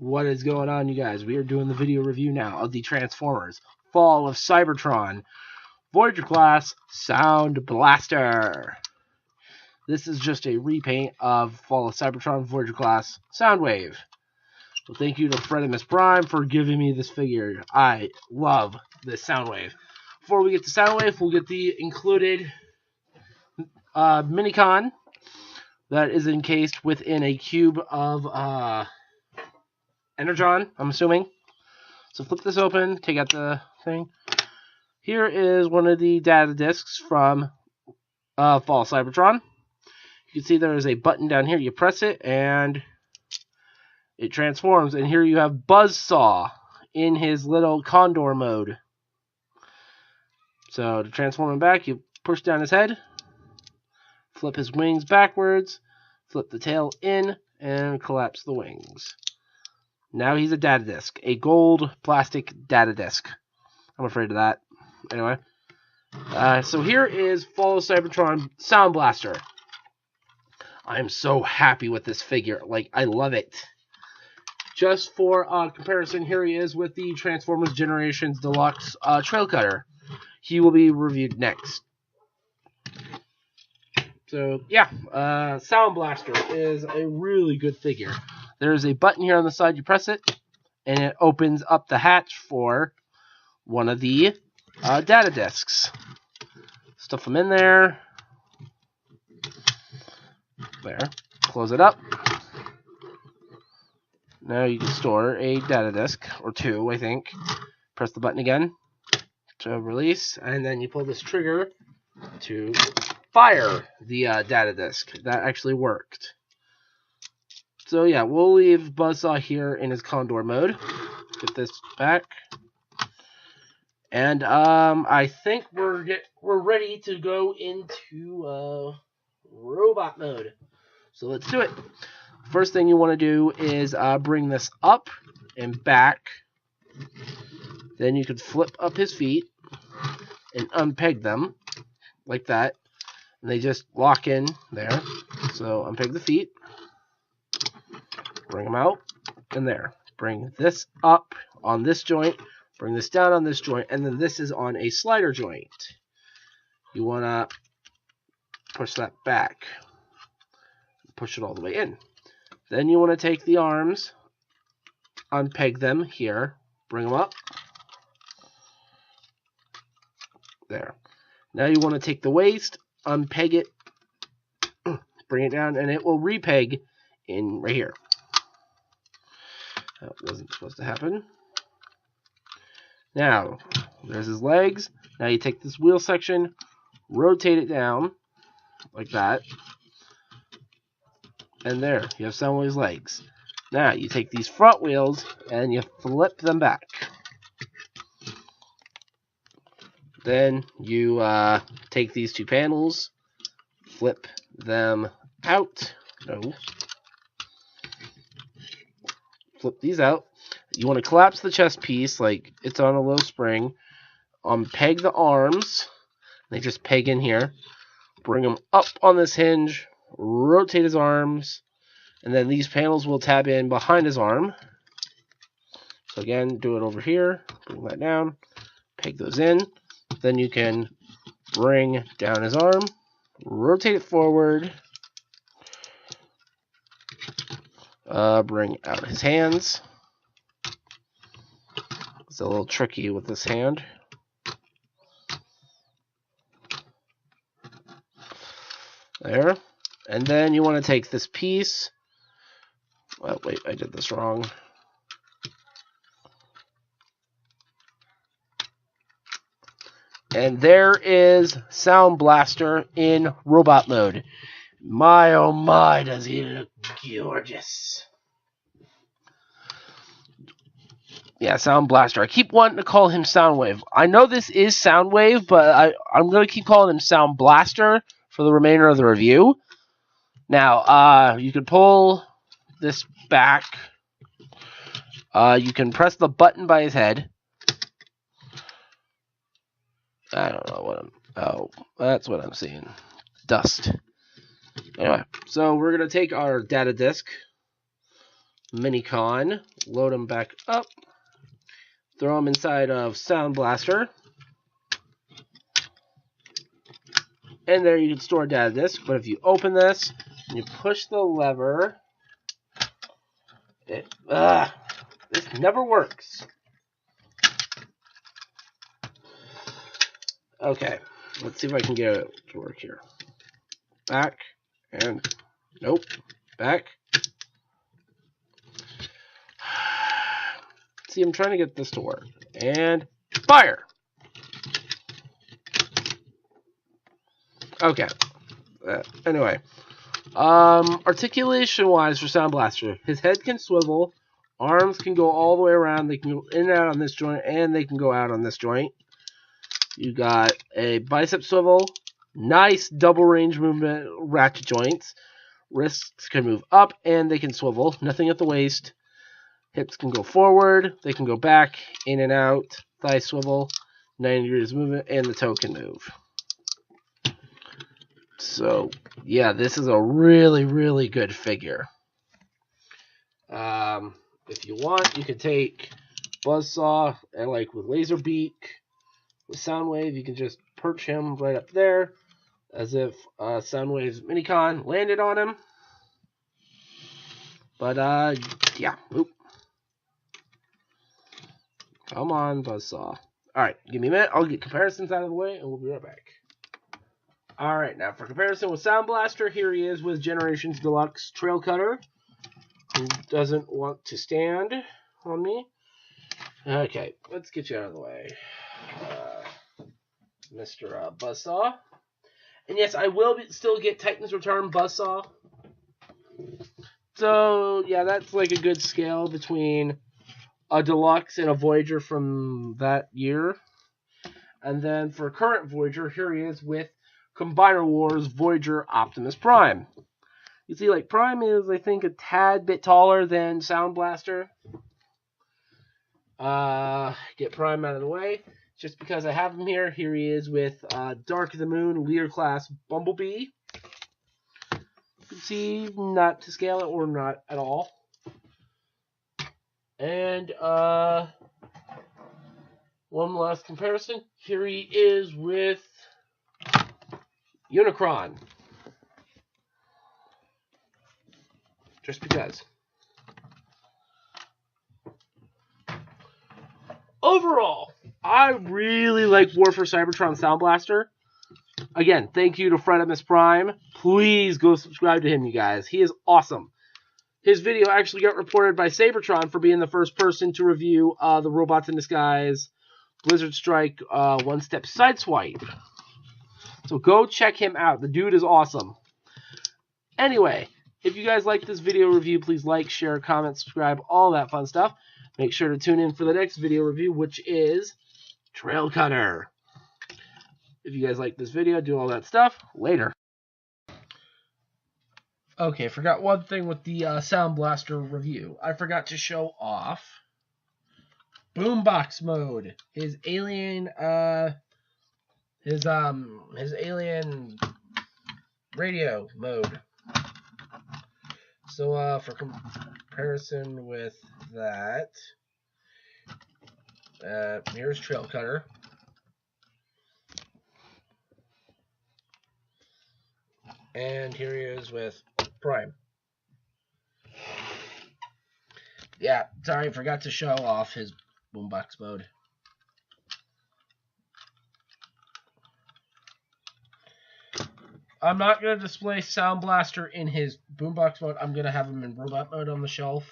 What is going on, you guys? We are doing the video review now of the Transformers Fall of Cybertron Voyager class SoundBlaster. This is just a repaint of Fall of Cybertron Voyager class Soundwave. So thank you to Fred and Miss Prime for giving me this figure. I love this Soundwave. Before we get to Soundwave, we'll get the included Minicon that is encased within a cube of Energon, I'm assuming. So flip this open, take out the thing. Here is one of the data discs from Fall of Cybertron. You can see there is a button down here. You press it and it transforms. And here you have Buzzsaw in his little condor mode. So to transform him back, you push down his head, flip his wings backwards, flip the tail in, and collapse the wings. Now he's a data disc, a gold plastic data disc. I'm afraid of that. Anyway, so here is Fall of Cybertron SoundBlaster. I'm so happy with this figure. Like, I love it. Just for comparison, here he is with the Transformers Generations Deluxe Trail Cutter. He will be reviewed next. So, yeah, SoundBlaster is a really good figure. There's a button here on the side. You press it, and it opens up the hatch for one of the data discs. Stuff them in there. There. Close it up. Now you can store a data disc, or two, I think. Press the button again to release, and then you pull this trigger to fire the data disc. That actually worked. So yeah, we'll leave Buzzsaw here in his condor mode. Get this back. And I think we're ready to go into robot mode. So let's do it. First thing you want to do is bring this up and back. Then you can flip up his feet and unpeg them like that. And they just lock in there. So unpeg the feet. Bring them out, and there. Bring this up on this joint, bring this down on this joint, and then this is on a slider joint. You want to push that back. Push it all the way in. Then you want to take the arms, unpeg them here, bring them up. There. Now you want to take the waist, unpeg it, bring it down, and it will repeg in right here. That wasn't supposed to happen. Now, there's his legs. Now you take this wheel section, rotate it down, like that. And there, you have Soundwave's legs. Now, you take these front wheels, and you flip them back. Then, you take these two panels, flip them out. No. Flip these out. You want to collapse the chest piece like it's on a low spring. Peg the arms. They just peg in here. Bring them up on this hinge. Rotate his arms. And then these panels will tab in behind his arm. So again, do it over here. Bring that down. Peg those in. Then you can bring down his arm. Rotate it forward. Bring out his hands. It's a little tricky with this hand. There. And then you want to take this piece. Oh, wait, I did this wrong. And there is SoundBlaster in robot mode. My, oh my, does he look gorgeous. Yeah, SoundBlaster. I keep wanting to call him Soundwave. I know this is Soundwave, but I'm going to keep calling him SoundBlaster for the remainder of the review. Now, you can pull this back. You can press the button by his head. I don't know what I'm... Oh, that's what I'm seeing. Dust. Anyway, so we're going to take our data disc, Minicon. Load them back up. Throw them inside of SoundBlaster. And there you can store a data disk. But if you open this and you push the lever, this never works. Okay, let's see if I can get it to work here. Back, and nope, back. See, I'm trying to get this to work. And fire! Okay. Anyway. Articulation-wise for SoundBlaster, his head can swivel, arms can go all the way around, they can go in and out on this joint, and they can go out on this joint. You got a bicep swivel, nice double range movement ratchet joints. Wrists can move up and they can swivel, nothing at the waist. Hips can go forward, they can go back, in and out, thigh swivel, 90 degrees movement, and the toe can move. So, yeah, this is a really, really good figure. If you want, you can take Buzzsaw and like with Laserbeak, with Soundwave, you can just perch him right up there, as if Soundwave's Minicon landed on him. But, yeah, oop. Come on, Buzzsaw. Alright, give me a minute, I'll get comparisons out of the way, and we'll be right back. Alright, now for comparison with SoundBlaster, here he is with Generations Deluxe Trail Cutter, who doesn't want to stand on me. Okay, let's get you out of the way, Mr. Buzzsaw. And yes, I will still get Titan's Return Buzzsaw. So, yeah, that's like a good scale between a Deluxe and a Voyager from that year. And then for current Voyager, here he is with Combiner Wars Voyager Optimus Prime. You see, like, Prime is, I think, a tad bit taller than SoundBlaster. Get Prime out of the way. Just because I have him here. Here he is with Dark of the Moon Leader Class Bumblebee. You can see, not to scale it or not at all. And, one last comparison. Here he is with Unicron. Just because. Overall, I really like War for Cybertron SoundBlaster. Again, thank you to Fredimus Prime. Please go subscribe to him, you guys. He is awesome. His video actually got reported by Sabertron for being the first person to review the Robots in Disguise Blizzard Strike one-step sideswipe. So go check him out. The dude is awesome. Anyway, if you guys like this video review, please like, share, comment, subscribe, all that fun stuff. Make sure to tune in for the next video review, which is Trail Cutter. If you guys like this video, do all that stuff. Later. Okay, forgot one thing with the SoundBlaster review. I forgot to show off Boombox mode. His alien radio mode. So for comparison with that, here's Trail Cutter. And here he is with Prime. Yeah, sorry, forgot to show off his boombox mode. I'm not going to display SoundBlaster in his boombox mode. I'm going to have him in robot mode on the shelf.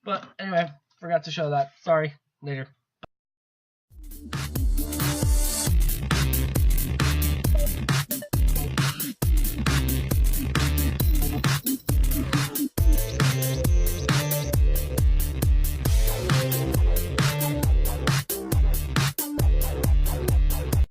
But anyway, forgot to show that. Sorry. Later.